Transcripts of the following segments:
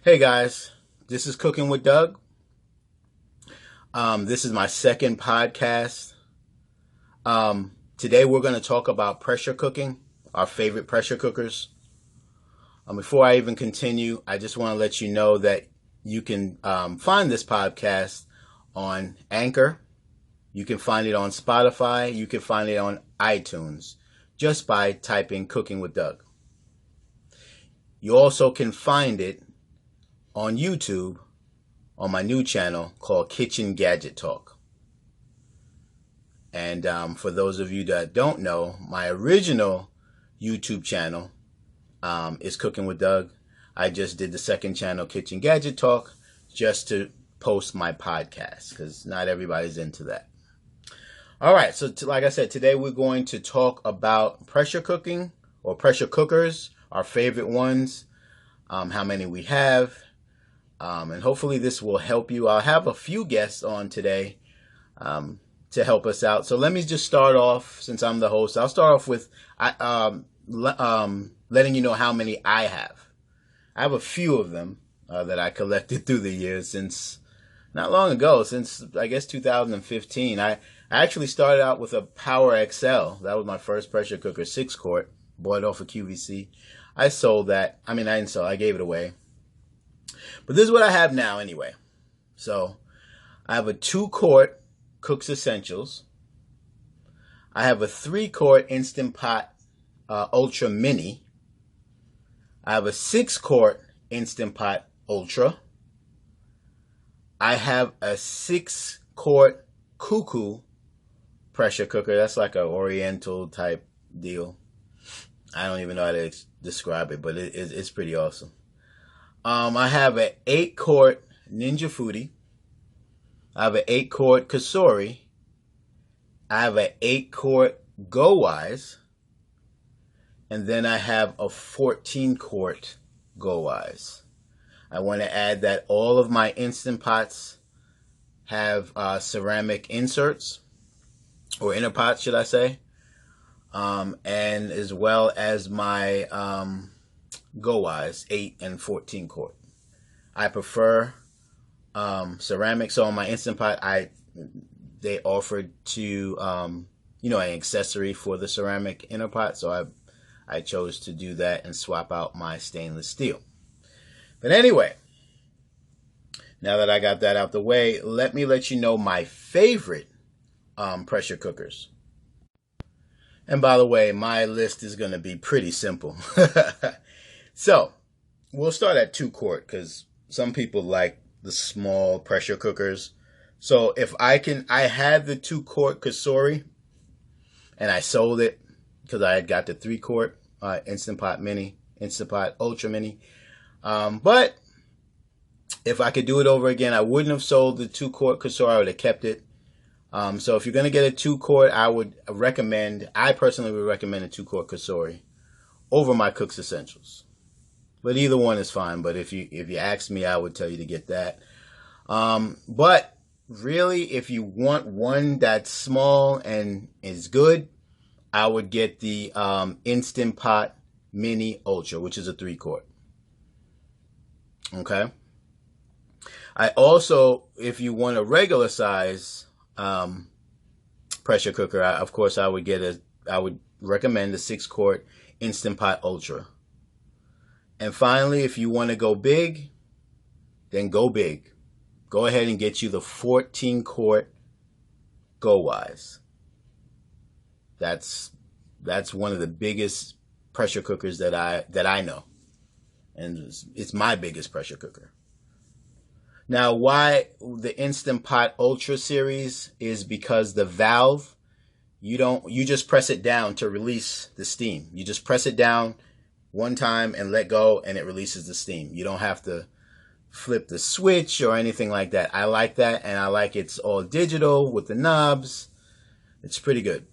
Hey guys, this is Cooking with Doug. This is my second podcast. Today we're going to talk about pressure cooking, our favorite pressure cookers. Before I even continue, I just want to let you know that you can find this podcast on Anchor. You can find it on Spotify. You can find it on iTunes just by typing Cooking with Doug. You also can find it on YouTube on my new channel called Kitchen Gadget Talk. And for those of you that don't know, my original YouTube channel is Cooking with Doug. I just did the second channel, Kitchen Gadget Talk, just to post my podcast because not everybody's into that. All right, so like I said, today we're going to talk about pressure cooking or pressure cookers, our favorite ones, how many we have. And hopefully this will help you. I'll have a few guests on today to help us out. So let me just start off, since I'm the host, I'll start off with letting you know how many I have. I have a few of them that I collected through the years since not long ago, since I guess 2015. I actually started out with a Power XL. That was my first pressure cooker, 6-quart, bought it off of QVC. I sold that. I didn't sell it, I gave it away. But this is what I have now anyway. So I have a 2-quart Cook's Essentials. I have a 3-quart Instant Pot Ultra Mini. I have a 6-quart Instant Pot Ultra. I have a 6-quart Cuckoo pressure cooker. That's like an Oriental type deal. I don't even know how to describe it, but it's pretty awesome. I have an 8-quart Ninja Foodi. I have an 8-quart Kasori. I have an 8-quart Go Wise. And then I have a 14-quart Go Wise. I want to add that all of my Instant Pots have ceramic inserts, or inner pots, should I say. And as well as my Go Wise 8 and 14 quart. I prefer ceramic. So on my Instant Pot, they offered to an accessory for the ceramic inner pot. So I chose to do that and swap out my stainless steel. But anyway, now that I got that out the way, let me let you know my favorite pressure cookers. And by the way, my list is going to be pretty simple. So, we'll start at 2-quart because some people like the small pressure cookers. So, if I had the 2-quart Kasori and I sold it because I had got the 3-quart Instant Pot Mini, Instant Pot Ultra Mini. But if I could do it over again, I wouldn't have sold the 2-quart Kasori. I would have kept it. So, if you're going to get a 2-quart, I personally would recommend a 2-quart Kasori over my Cook's Essentials. But either one is fine. But if you ask me, I would tell you to get that. But really, if you want one that's small and is good, I would get the Instant Pot Mini Ultra, which is a 3-quart. Okay. I also, if you want a regular size pressure cooker, I would recommend the 6-quart Instant Pot Ultra. And finally, if you want to go big, then go big. Go ahead and get you the 14-quart Go Wise. That's one of the biggest pressure cookers that I know. And it's my biggest pressure cooker. Now, why the Instant Pot Ultra series is because the valve, you just press it down to release the steam. You just press it down one time and let go, and it releases the steam. You don't have to flip the switch or anything like that. I like that, and I like it's all digital with the knobs. It's pretty good.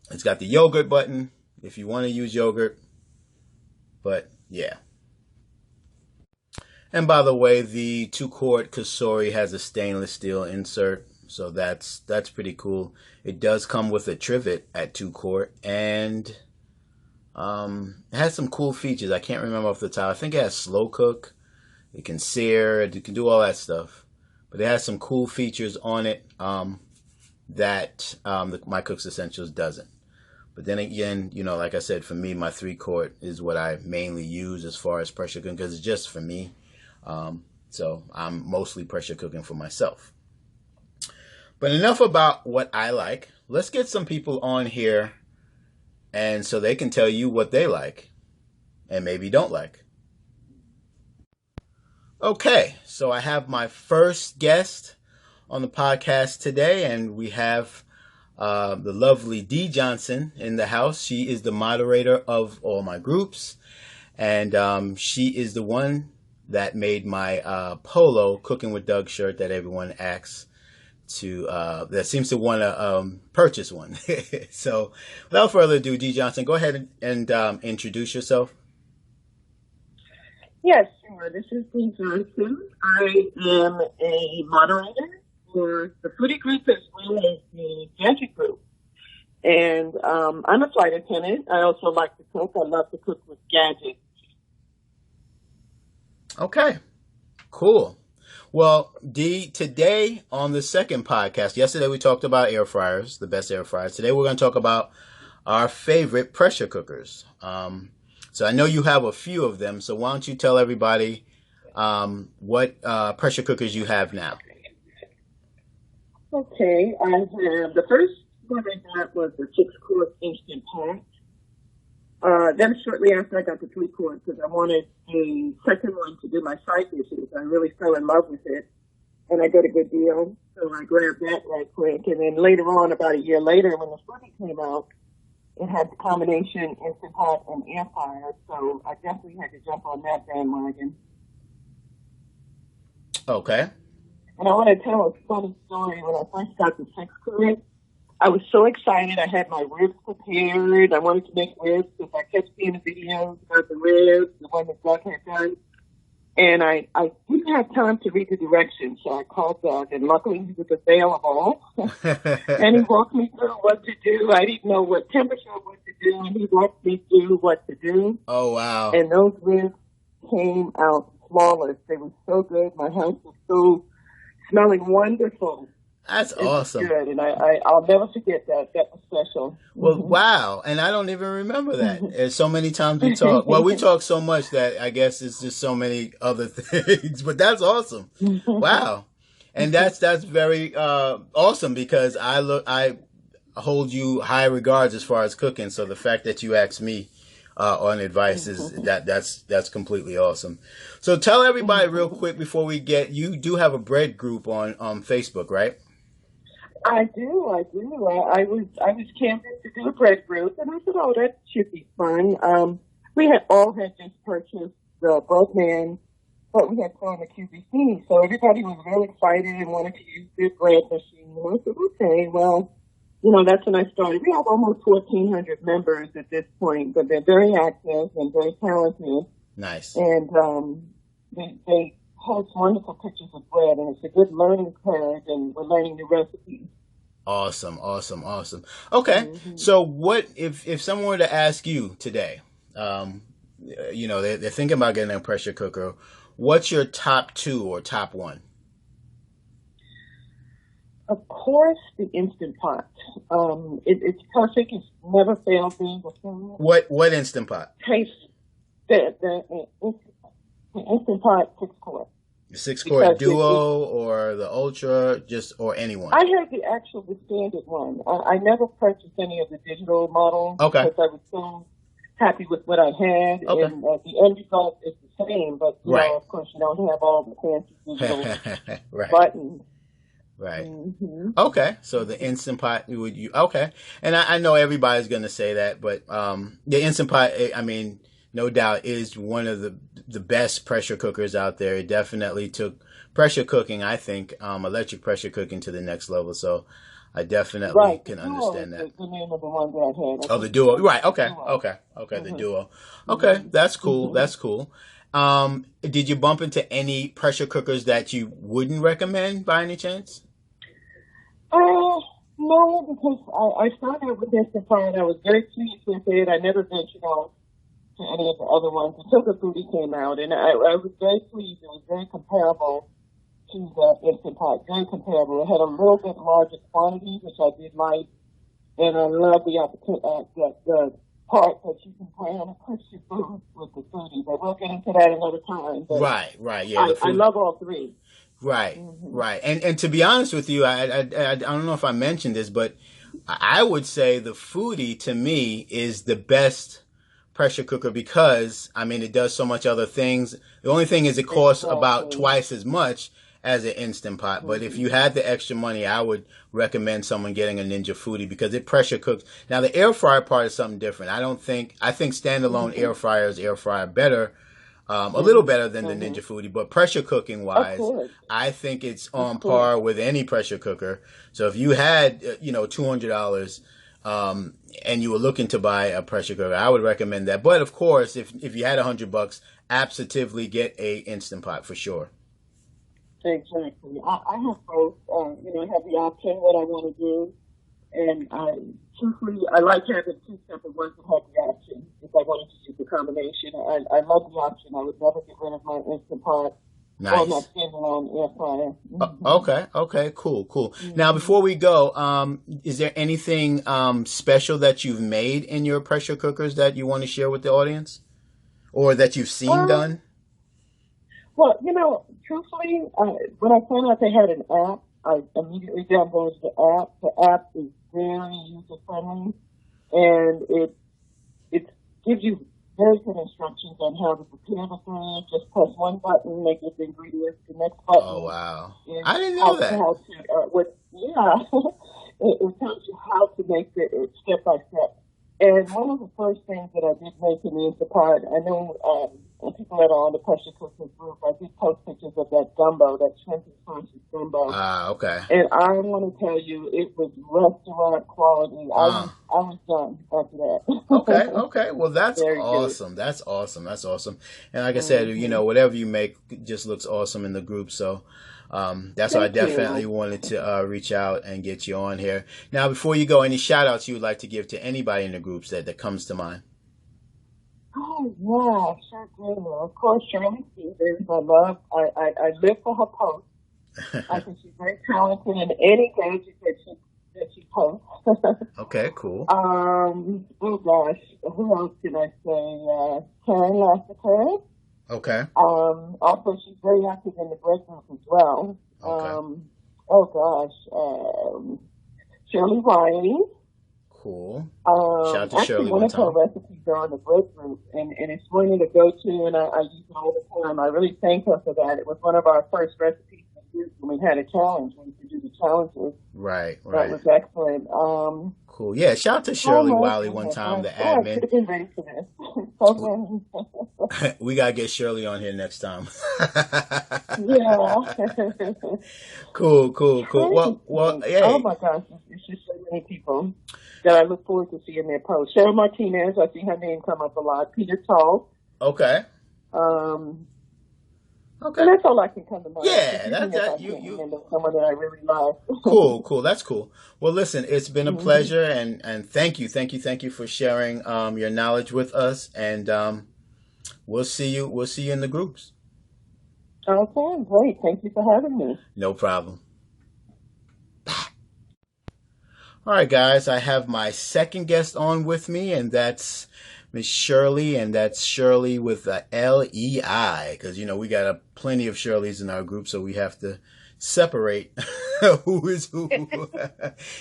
It's got the yogurt button if you want to use yogurt. But yeah. And by the way, the 2-quart Kasori has a stainless steel insert, so that's pretty cool. It does come with a trivet at 2-quart, and it has some cool features. I can't remember off the top. I think it has slow cook. It can sear. It can do all that stuff. But it has some cool features on it that my Cook's Essentials doesn't. But then again, like I said, for me, my 3-quart is what I mainly use as far as pressure cooking because it's just for me. So I'm mostly pressure cooking for myself. But enough about what I like. Let's get some people on here and so they can tell you what they like and maybe don't like. Okay, so I have my first guest on the podcast today, and we have the lovely Dee Johnson in the house. She is the moderator of all my groups, and she is the one that made my polo Cooking with Doug shirt that everyone asks to, that seems to want to purchase one. So without further ado, Dee Johnson, go ahead and introduce yourself. Yes, sure. This is Dee Johnson. I am a moderator for the Foodi group as well as the Gadget group. And I'm a flight attendant. I also like to cook. I love to cook with gadgets. Okay, cool. Well, Dee, today on the second podcast, yesterday we talked about air fryers, the best air fryers. Today we're going to talk about our favorite pressure cookers. So I know you have a few of them, so why don't you tell everybody what pressure cookers you have now? Okay, I have, the first one I got was the 6-quart Instant Pot. Then shortly after I got the 3-quart because I wanted a second one to do my side dishes. I really fell in love with it, and I got a good deal, so I grabbed that right quick. And then later on, about a year later, when the Foodi came out, it had the combination Instant Pot and air fryer, so I definitely had to jump on that bandwagon. Okay. And I want to tell a funny story. When I first got the 6-quart, I was so excited. I had my ribs prepared. I wanted to make ribs because I kept seeing the videos about the ribs, the one that Doug had done. And I didn't have time to read the directions, so I called Doug, and luckily he was available. And he walked me through what to do. I didn't know what temperature what to do, and he walked me through what to do. Oh, wow. And those ribs came out flawless. They were so good. My house was so smelling wonderful. That's awesome. Good, and I'll never forget that. That was special. Well, wow, and I don't even remember that. There's so many times we talk. Well, we talk so much that I guess it's just so many other things. But that's awesome. Wow, and that's very awesome because I hold you high regards as far as cooking. So the fact that you asked me on advice is that's completely awesome. So tell everybody real quick before we you do have a bread group on Facebook, right? I do. I was canvassed to do a bread group, and I said, "Oh, that should be fun." We had just purchased the bread pan, but we had thrown the QVC, so everybody was really excited and wanted to use this bread machine. And I said, "Okay, well, that's when I started." We have almost 1,400 members at this point, but they're very active and very talented. Nice. And they post wonderful pictures of bread, and it's a good learning curve, and we're learning the recipes. Awesome. Okay, so what if someone were to ask you today, they're thinking about getting a pressure cooker, what's your top 2 or top 1? Of course, the Instant Pot. It's perfect. It's never failed me before. What Instant Pot? Taste the Instant Pot 6-quart. The 6-quart Duo or the Ultra, or anyone? I had the standard one. I never purchased any of the digital models. Okay. Because I was so happy with what I had. Okay. And the end result is the same, but of course you don't have all the fancy digital buttons. Right. Mm-hmm. Okay. So the Instant Pot, okay. And I know everybody's going to say that, but the Instant Pot, I mean, no doubt is one of the best pressure cookers out there. It definitely took pressure cooking, I think, electric pressure cooking to the next level. So I definitely can understand that. The name of the one that I had. Oh, the Duo. Right. Okay. Mm-hmm. The Duo. Okay. That's cool. Mm-hmm. That's cool. Did you bump into any pressure cookers that you wouldn't recommend by any chance? No, because I started with Instant Pot. I was very pleased with it. I never ventured off to any of the other ones until the Foodi came out, and I was very pleased. It was very comparable to the Instant Pot, very comparable. It had a little bit larger quantity, which I did like, and I love the part that you can plan and push your food with the Foodi. But we'll get into that another time. But right, yeah. I love all three. Right, right. And to be honest with you, I don't know if I mentioned this, but I would say the Foodi to me is the best pressure cooker because, I mean, it does so much other things. The only thing is it costs about twice as much as an Instant Pot. But if you had the extra money, I would recommend someone getting a Ninja Foodi because it pressure cooks. Now, the air fryer part is something different. I think standalone air fryer better. A little better than the Ninja Foodi, but pressure cooking wise, I think it's on par with any pressure cooker. So if you had, $200, and you were looking to buy a pressure cooker, I would recommend that. But of course, if you had $100, absolutely get a Instant Pot for sure. Exactly. I have both. I have the option what I want to do. And truthfully, I like having two separate ones that have the option. If I wanted to use the combination, I love the option. I would never get rid of my Instant Pot or my standalone air fryer. Okay, cool. Now, before we go, is there anything special that you've made in your pressure cookers that you want to share with the audience, or that you've seen done? Well, truthfully, when I found out they had an app, I immediately downloaded the app. The app is very user-friendly, and it gives you very good instructions on how to prepare the food. Just press one button, make it the ingredients. The next button. Oh, wow. I didn't know that. It tells you how to make it step by step. And one of the first things that I did make in the Instant Pot, I know people that are on the pressure cooker group, I did post pictures of that gumbo, that shrimp and sausage gumbo. Okay. And I want to tell you, it was restaurant quality. I was done after that. Okay. Well, that's awesome. That's awesome. And like I said, whatever you make just looks awesome in the group. So that's why I definitely wanted to reach out and get you on here. Now, before you go, any shout outs you would like to give to anybody in the groups that comes to mind? Oh, yeah, sure do. Of course, Shirley Stevens, I live for her posts. I think she's very talented in any gadget that she posts. Okay, cool. Oh gosh, who else can I say? Karen Lassiter. Okay. Also, she's very active in the bread group as well. Okay. Shirley Riley. Cool. Shout out to Shirley one time. Of her recipes are on the bread group, and it's one to go to, and I use it all the time. I really thank her for that. It was one of our first recipes when we had a challenge, when we could do the challenges. Right. That was excellent. Cool. Yeah, shout out to Shirley Wiley one time, the admin. I could have been ready for this. We got to get Shirley on here next time. Yeah. Cool. Well, yeah. Oh, my gosh. It's just so many people that I look forward to seeing their posts. Cheryl Martinez, I see her name come up a lot. Peter Tall. Okay. Okay. And that's all I can come to mind. Yeah, you someone that I really love. Cool. That's cool. Well, listen, it's been a pleasure, and thank you for sharing your knowledge with us, and we'll see you in the groups. Okay, great. Thank you for having me. No problem. All right, guys, I have my second guest on with me, and that's Miss Shirley, and that's Shirley with a L-E-I, because, we got plenty of Shirleys in our group, so we have to separate who is who.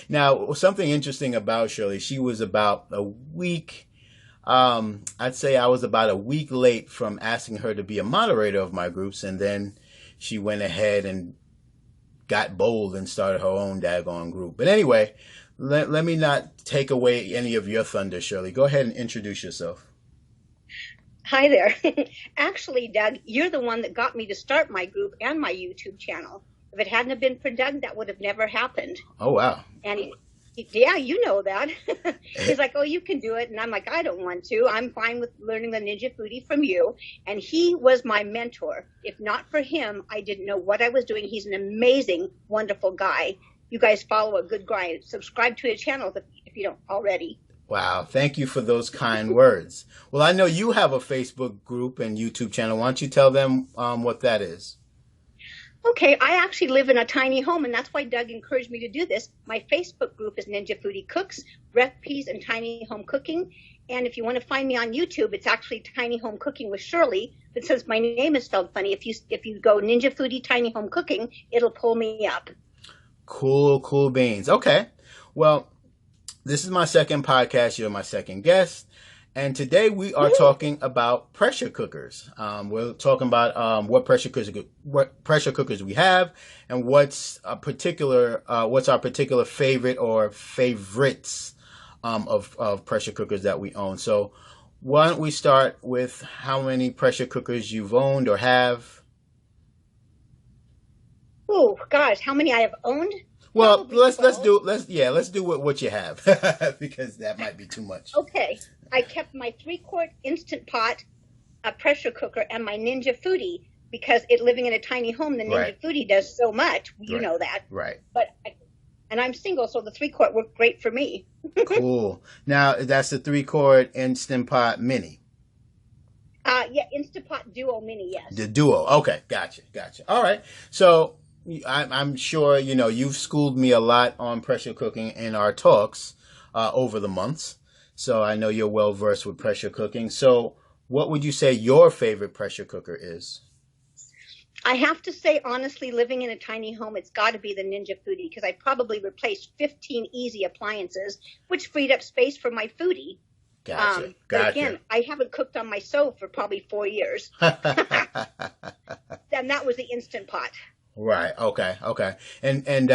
Now, something interesting about Shirley, she was about a week, I'd say I was about a week late from asking her to be a moderator of my groups, and then she went ahead and got bold and started her own daggone group. But anyway, let me not take away any of your thunder, Shirley. Go ahead and introduce yourself. Hi there. Actually, Doug, you're the one that got me to start my group and my YouTube channel. If it hadn't have been for Doug, that would have never happened. Oh, wow. And yeah, you know that. He's like, oh, you can do it. And I'm like, I don't want to. I'm fine with learning the Ninja Foodi from you. And he was my mentor. If not for him, I didn't know what I was doing. He's an amazing, wonderful guy. You guys follow a good guy. Subscribe to his channel if you don't already. Wow. Thank you for those kind words. Well, I know you have a Facebook group and YouTube channel. Why don't you tell them what that is? Okay, I actually live in a tiny home, and that's why Doug encouraged me to do this. My Facebook group is Ninja Foodi Cooks, Recipes and Tiny Home Cooking. And if you want to find me on YouTube, it's actually Tiny Home Cooking with Shirley. But since my name is spelled funny, if you go Ninja Foodi Tiny Home Cooking, it'll pull me up. Cool beans. Okay. Well, this is my second podcast. You're my second guest. And today we are talking about pressure cookers. We're talking about what pressure cookers we have, and what's our particular favorite or favorites of pressure cookers that we own. So why don't we start with how many pressure cookers you've owned or have? Oh gosh, how many I have owned? Well, let's do what you have because that might be too much. Okay. I kept my 3-quart Instant Pot, a pressure cooker, and my Ninja Foodi because living in a tiny home, the Ninja Foodi does so much. You know that. Right. And I'm single, so the 3-quart worked great for me. Cool. Now, that's the 3-quart Instant Pot Mini. Yeah, Instant Pot Duo Mini, yes. The Duo. Okay, gotcha. All right. So I'm sure, you've schooled me a lot on pressure cooking in our talks over the months. So I know you're well versed with pressure cooking. So what would you say your favorite pressure cooker is? I have to say, honestly, living in a tiny home, it's got to be the Ninja Foodi because I probably replaced 15 easy appliances, which freed up space for my Foodi. Gotcha. But again, I haven't cooked on my stove for probably 4 years. And that was the Instant Pot. Right. Okay. And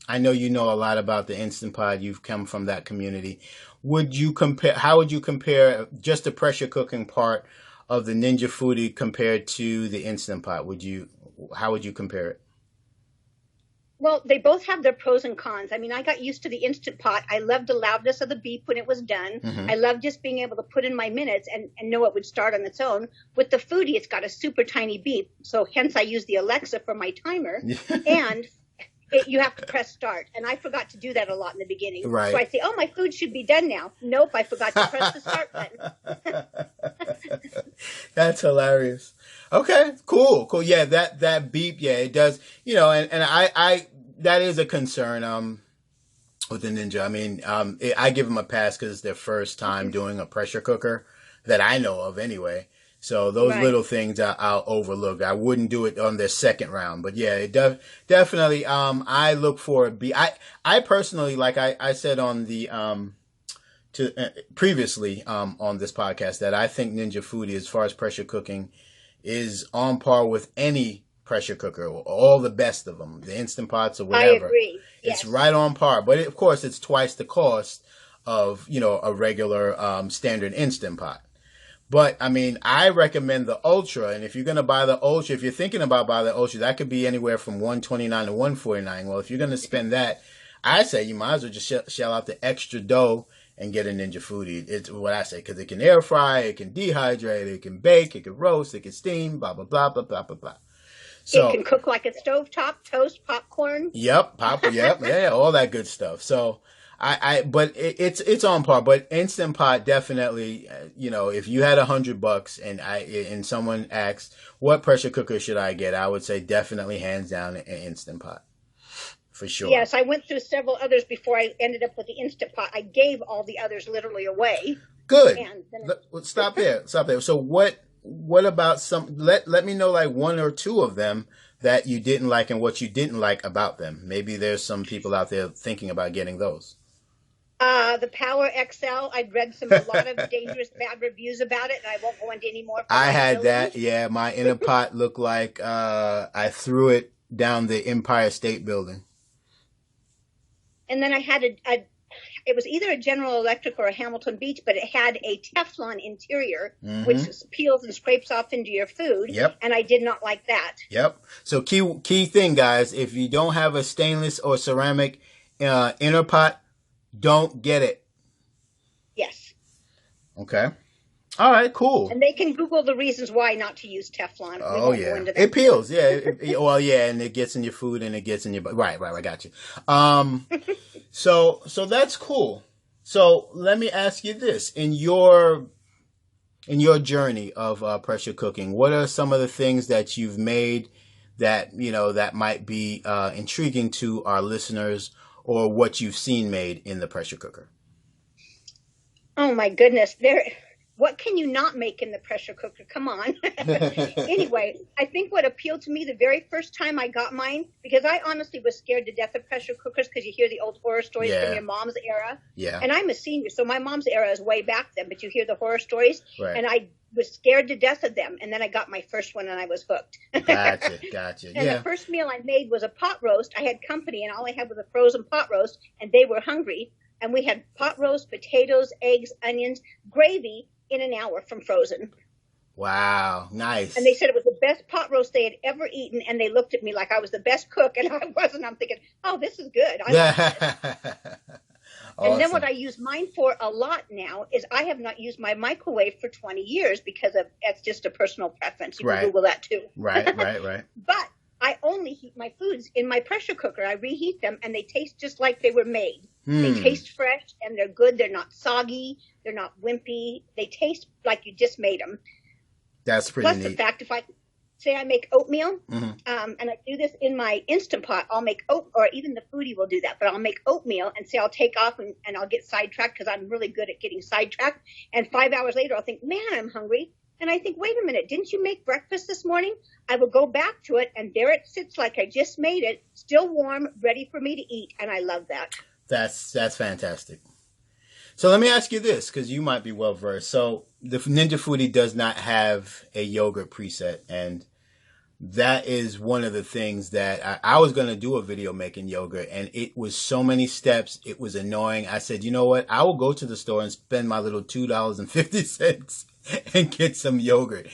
I know you know a lot about the Instant Pot. You've come from that community. How would you compare just the pressure cooking part of the Ninja Foodi compared to the Instant Pot? How would you compare it? Well, they both have their pros and cons. I mean, I got used to the Instant Pot. I loved the loudness of the beep when it was done. Mm-hmm. I loved just being able to put in my minutes and know it would start on its own. With the Foodi, it's got a super tiny beep. So hence I use the Alexa for my timer. And you have to press start. And I forgot to do that a lot in the beginning. Right. So I say, my food should be done now. Nope, I forgot to press the start button. That's hilarious. Okay, cool. Yeah, that beep, yeah, it does, and I that is a concern, with the Ninja. I mean, I give them a pass because it's their first time doing a pressure cooker that I know of anyway. So those little things I'll overlook. I wouldn't do it on their second round, but yeah, it definitely, I look for a beep. I personally, like I said on the, previously, on this podcast, that I think Ninja Foodi, as far as pressure cooking, is on par with any pressure cooker, all the best of them, the Instant Pots or whatever. I agree. Yes. It's right on par, but of course it's twice the cost of, a regular standard Instant Pot. But I mean, I recommend the Ultra, and if you're going to buy the Ultra, if you're thinking about buying the Ultra, that could be anywhere from $129 to $149. Well, if you're going to spend that, I say you might as well just shell out the extra dough and get a Ninja Foodi. It's what I say, because it can air fry, it can dehydrate, it can bake, it can roast, it can steam, blah, blah, blah, blah, blah, blah, blah. So, it can cook like a stovetop, toast, popcorn. Yep, yeah, all that good stuff. So but it's on par. But Instant Pot definitely, if you had $100 and someone asked what pressure cooker should I get, I would say definitely hands down an Instant Pot. For sure. Yes, I went through several others before I ended up with the Instant Pot. I gave all the others literally away. Good. Stop there. So what about let me know like one or two of them that you didn't like and what you didn't like about them. Maybe there's some people out there thinking about getting those. The Power XL, I'd read a lot of dangerous bad reviews about it, and I won't go into any more. I had that, yeah. My inner pot looked like I threw it down the Empire State Building. And then I had it was either a General Electric or a Hamilton Beach, but it had a Teflon interior, which peels and scrapes off into your food. Yep. And I did not like that. Yep. So key thing, guys, if you don't have a stainless or ceramic inner pot, don't get it. Yes. Okay. All right, cool. And they can Google the reasons why not to use Teflon. Oh, yeah. It peels, yeah. Well, yeah, and it gets in your food and it gets in your... Right, I got you. So that's cool. So let me ask you this: in your journey of pressure cooking, what are some of the things that you've made that that might be intriguing to our listeners, or what you've seen made in the pressure cooker? Oh my goodness, what can you not make in the pressure cooker? Come on. Anyway, I think what appealed to me the very first time I got mine, because I honestly was scared to death of pressure cookers because you hear the old horror stories from your mom's era. Yeah. And I'm a senior, so my mom's era is way back then, but you hear the horror stories. Right. And I was scared to death of them. And then I got my first one and I was hooked. Gotcha. And the first meal I made was a pot roast. I had company and all I had was a frozen pot roast, and they were hungry. And we had pot roast, potatoes, eggs, onions, gravy in an hour from frozen. Wow, nice. And they said it was the best pot roast they had ever eaten, and they looked at me like I was the best cook, and I wasn't. I'm thinking, oh, this is good. Awesome. And then what I use mine for a lot now is I have not used my microwave for 20 years because that's just a personal preference. You can Google that too. Right. But I only heat my foods in my pressure cooker. I reheat them, and they taste just like they were made. They taste fresh, and they're good. They're not soggy. They're not wimpy. They taste like you just made them. That's pretty neat. Plus the fact, if I say I make oatmeal, and I do this in my Instant Pot, I'll make or even the Foodi will do that, but I'll make oatmeal and say I'll take off and I'll get sidetracked because I'm really good at getting sidetracked. And 5 hours later, I'll think, man, I'm hungry. And I think, wait a minute, didn't you make breakfast this morning? I will go back to it, and there it sits like I just made it, still warm, ready for me to eat. And I love that. That's fantastic. So let me ask you this, because you might be well versed. So the Ninja Foodi does not have a yogurt preset, and that is one of the things that I was going to do a video making yogurt, and it was so many steps. It was annoying. I said, you know what? I will go to the store and spend my little $2.50 and get some yogurt.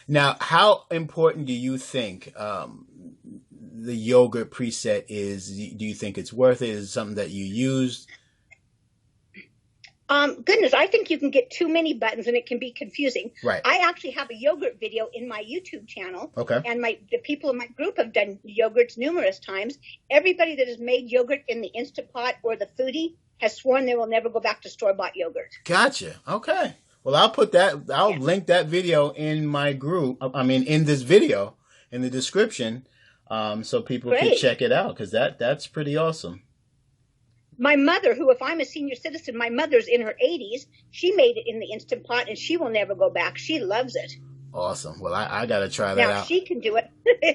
Now, how important do you think the yogurt preset is? Do you think it's worth it? Is it something that you use? Goodness, I think you can get too many buttons and it can be confusing. Right. I actually have a yogurt video in my YouTube channel. Okay. And the people in my group have done yogurts numerous times. Everybody that has made yogurt in the Instant Pot or the Foodi has sworn they will never go back to store-bought yogurt. Gotcha. Okay. Well, I'll link that video in my group. In this video, in the description, so people can check it out, because that's pretty awesome. My mother, who, if I'm a senior citizen, my mother's in her 80s, she made it in the Instant Pot, and she will never go back. She loves it. Awesome. Well, I got to try that out. Now, she can do it.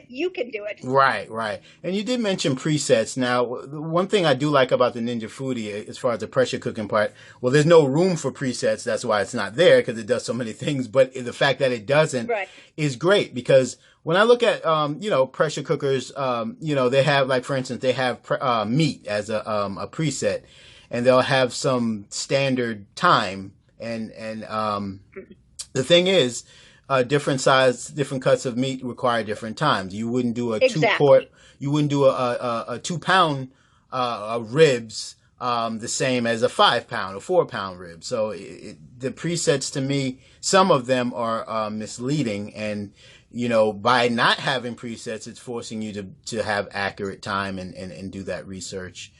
You can do it. Right. And you did mention presets. Now, one thing I do like about the Ninja Foodi, as far as the pressure cooking part, well, there's no room for presets. That's why it's not there, because it does so many things. But the fact that it doesn't is great, because when I look at, pressure cookers, they have, like, for instance, they have meat as a preset, and they'll have some standard time. And the thing is, different cuts of meat require different times. You wouldn't do a 2-quart, you wouldn't do a 2-pound ribs the same as a 5-pound or 4-pound rib. So the presets, to me, some of them are misleading, and by not having presets, it's forcing you to have accurate time and do that research,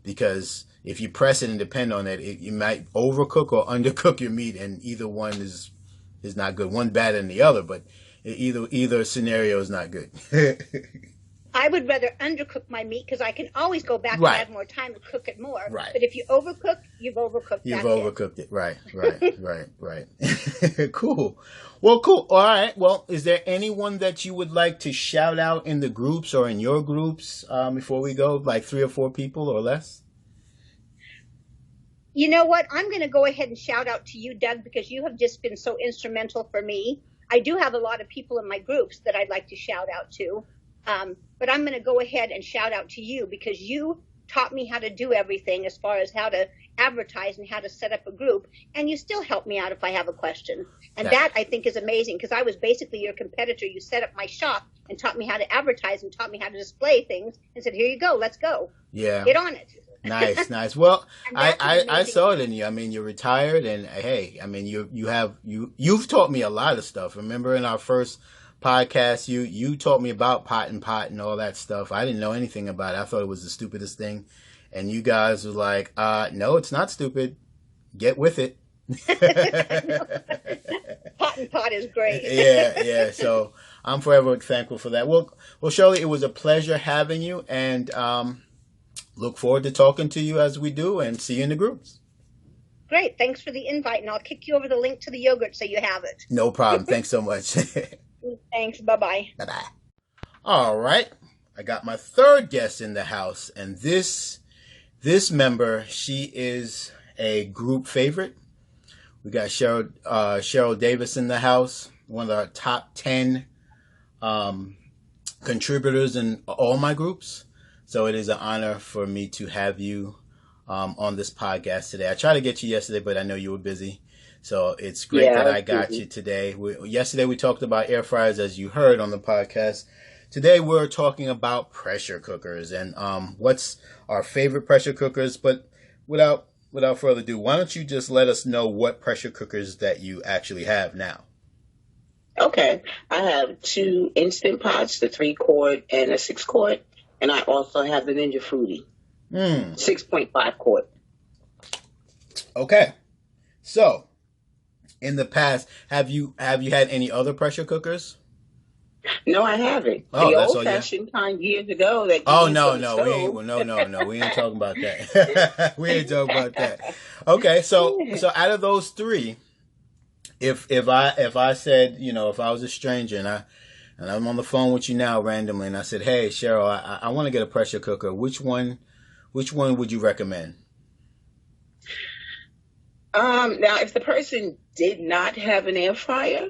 because if you press it and depend on it, you might overcook or undercook your meat, and either one is not good. One better than the other, but either scenario is not good. I would rather undercook my meat, because I can always go back and add more time to cook it more. Right. But if you overcook, you've overcooked it. You've overcooked it. Right. Cool. Well, cool. All right. Well, is there anyone that you would like to shout out in the groups or in your groups before we go, like 3 or 4 people or less? You know what? I'm going to go ahead and shout out to you, Doug, because you have just been so instrumental for me. I do have a lot of people in my groups that I'd like to shout out to. But I'm going to go ahead and shout out to you, because you taught me how to do everything as far as how to advertise and how to set up a group. And you still help me out if I have a question. And that I think is amazing, because I was basically your competitor. You set up my shop and taught me how to advertise and taught me how to display things and said, here you go, let's go. Yeah. Get on it. Nice. Well, I saw it in you. You're retired, and hey, you've taught me a lot of stuff. Remember in our first podcast, you taught me about pot and all that stuff. I didn't know anything about it. I thought it was the stupidest thing and you guys were like, no, it's not stupid. Get with it. Hot and pot is great. Yeah. So I'm forever thankful for that. Well, Shirley, it was a pleasure having you, and look forward to talking to you as we do, and see you in the groups. Great. Thanks for the invite, and I'll kick you over the link to the yogurt so you have it. No problem. Thanks so much. Thanks. Bye-bye. Bye-bye. All right. I got my third guest in the house, and this member, she is a group favorite. We got Cheryl Davis in the house, one of our top 10 contributors in all my groups. So it is an honor for me to have you on this podcast today. I tried to get you yesterday, but I know you were busy. So it's great that I got you today. Yesterday we talked about air fryers, as you heard on the podcast. Today we're talking about pressure cookers and what's our favorite pressure cookers. But without further ado, why don't you just let us know what pressure cookers that you actually have now? Okay. I have 2 Instant Pots, the 3-quart and a 6-quart. And I also have the Ninja Foodi, 6.5 quart. Okay. So, in the past, have you had any other pressure cookers? No, I haven't. Oh, the that's old-fashioned kind years ago. That no, we ain't talking about that. We ain't talking about that. Okay, so out of those 3, if I said, if I was a stranger and I'm on the phone with you now randomly, and I said, hey, Cheryl, I want to get a pressure cooker. Which one would you recommend? Now, if the person did not have an air fryer,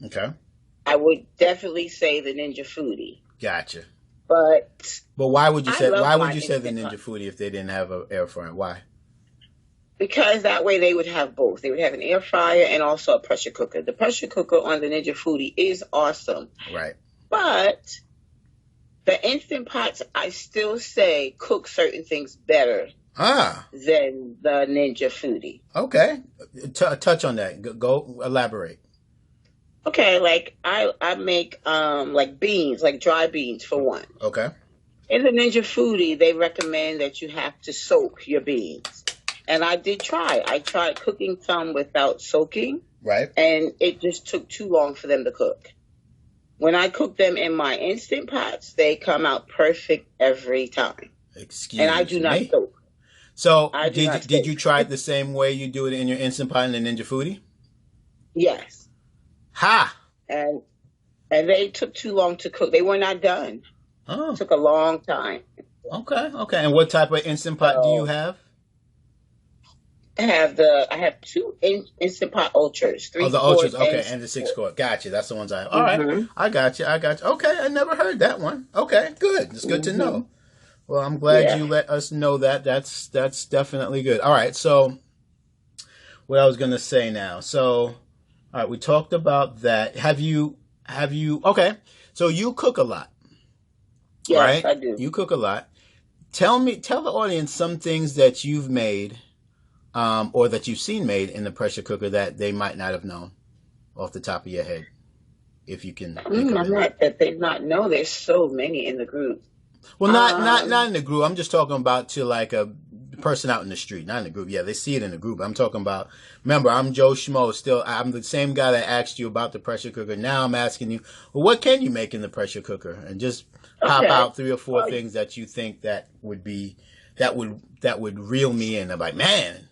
okay, I would definitely say the Ninja Foodi. Gotcha. But why would you say the Instant Ninja Foodi if they didn't have an air fryer? Why? Because that way they would have both. They would have an air fryer and also a pressure cooker. The pressure cooker on the Ninja Foodi is awesome. Right. But the Instant Pots, I still say, cook certain things better than the Ninja Foodi. Okay. Touch on that. Go elaborate. Okay, like I make like beans, like dry beans for one. Okay. In the Ninja Foodi, they recommend that you have to soak your beans. And I did try. I tried cooking some without soaking. Right. And it just took too long for them to cook. When I cook them in my Instant Pots, they come out perfect every time. Excuse me. And I do not soak. So did you try it the same way you do it in your Instant Pot in the Ninja Foodi? Yes. Ha! And they took too long to cook. They were not done. Oh. It took a long time. Okay. And what type of Instant Pot do you have? I have 2 Instant Pot Ultras. 3 the Ultras, okay, and the 6-quart. Gotcha. That's the ones I have. All right. I got you. Okay, I never heard that one. Okay, good. It's good to know. Well, I'm glad you let us know that. That's definitely good. All right, so what I was going to say now. So, all right, we talked about that. Have you okay, so you cook a lot. Yes, right? I do. You cook a lot. Tell the audience some things that you've made or that you've seen made in the pressure cooker that they might not have known off the top of your head, if you can. Not that they not know. There's so many in the group. Well, not in the group. I'm just talking about to like a person out in the street, not in the group. Yeah, they see it in the group. I'm talking about. Remember, I'm Joe Schmo. Still, I'm the same guy that asked you about the pressure cooker. Now I'm asking you, well, what can you make in the pressure cooker? And just pop out 3 or 4 things that you think that would reel me in. I'm like, man.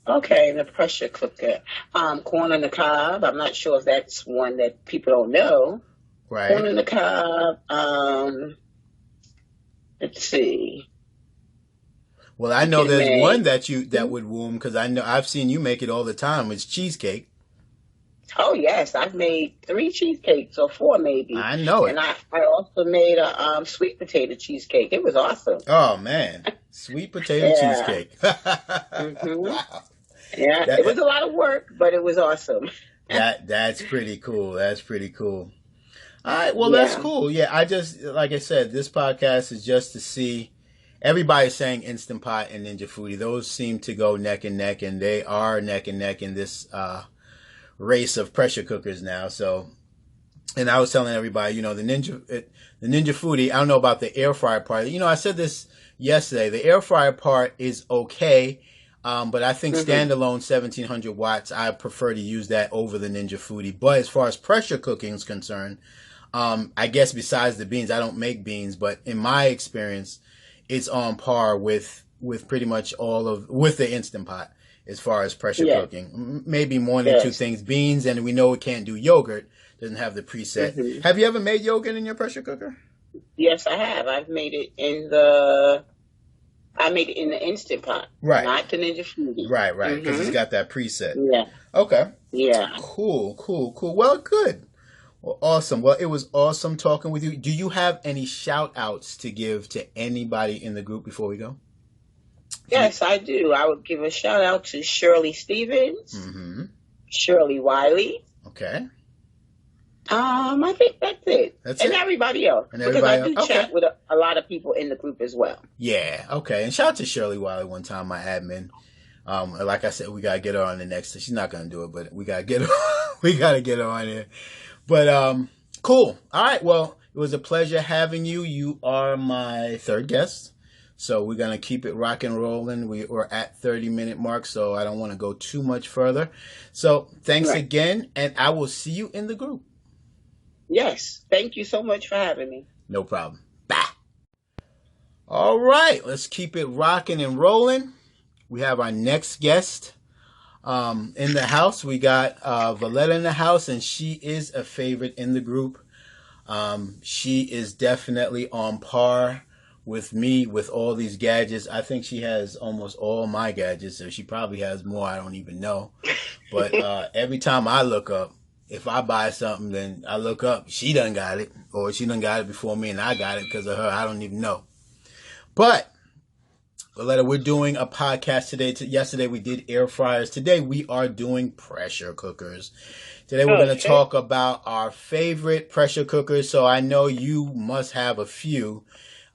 Okay, the pressure cooker. Corn on the cob. I'm not sure if that's one that people don't know. Right. Corn on the cob. Let's see. Well, I know there's one that would warm because I know I've seen you make it all the time. It's cheesecake. Oh yes, I've made 3 cheesecakes or 4 maybe. I know it. And I also made a sweet potato cheesecake. It was awesome. Oh man, sweet potato cheesecake. Wow. Yeah, it was a lot of work, but it was awesome. That's pretty cool. That's pretty cool. All right, well that's cool. Yeah, I just like I said, this podcast is just to see. Everybody's saying Instant Pot and Ninja Foodi. Those seem to go neck and neck, and they are neck and neck in this race of pressure cookers now. So and I was telling everybody, the Ninja Foodi. I don't know about the air fryer part. I said this yesterday. The air fryer part is okay, but I think standalone 1700 watts. I prefer to use that over the Ninja Foodi. But as far as pressure cooking is concerned, I guess besides the beans, I don't make beans, but in my experience, it's on par with pretty much with the Instant Pot as far as pressure cooking. Maybe more than two things. Beans, and we know it can't do yogurt. Doesn't have the preset. Have you ever made yogurt in your pressure cooker? Yes, I have. I've made it in the Instant Pot. Right. Not the Ninja Foodi. Right. Because it's got that preset. Yeah. Okay. Yeah. Cool. Well, good. Well, awesome. Well, it was awesome talking with you. Do you have any shout outs to give to anybody in the group before we go? Yes, I do. I would give a shout out to Shirley Stevens, Shirley Wiley. Okay. I think that's it. And everybody else. Because I do chat with a lot of people in the group as well. Yeah, okay. And shout out to Shirley Wiley one time, my admin. Like I said, we gotta get her on the next. She's not gonna do it, but we gotta get her. We gotta get her on here. But cool. All right. Well, it was a pleasure having you. You are my third guest, so we're gonna keep it rock and rolling. We're at 30-minute mark, so I don't want to go too much further. So thanks again, and I will see you in the group. Yes. Thank you so much for having me. No problem. Bye. All right. Let's keep it rocking and rolling. We have our next guest in the house. We got Valletta in the house, and she is a favorite in the group. She is definitely on par with me with all these gadgets. I think she has almost all my gadgets, so she probably has more. I don't even know. But every time I look up, if I buy something, then I look up, she done got it, or she done got it before me and I got it because of her. I don't even know. But, Valletta, we're doing a podcast today. Yesterday we did air fryers. Today we are doing pressure cookers. Today we're going to talk about our favorite pressure cookers. So I know you must have a few.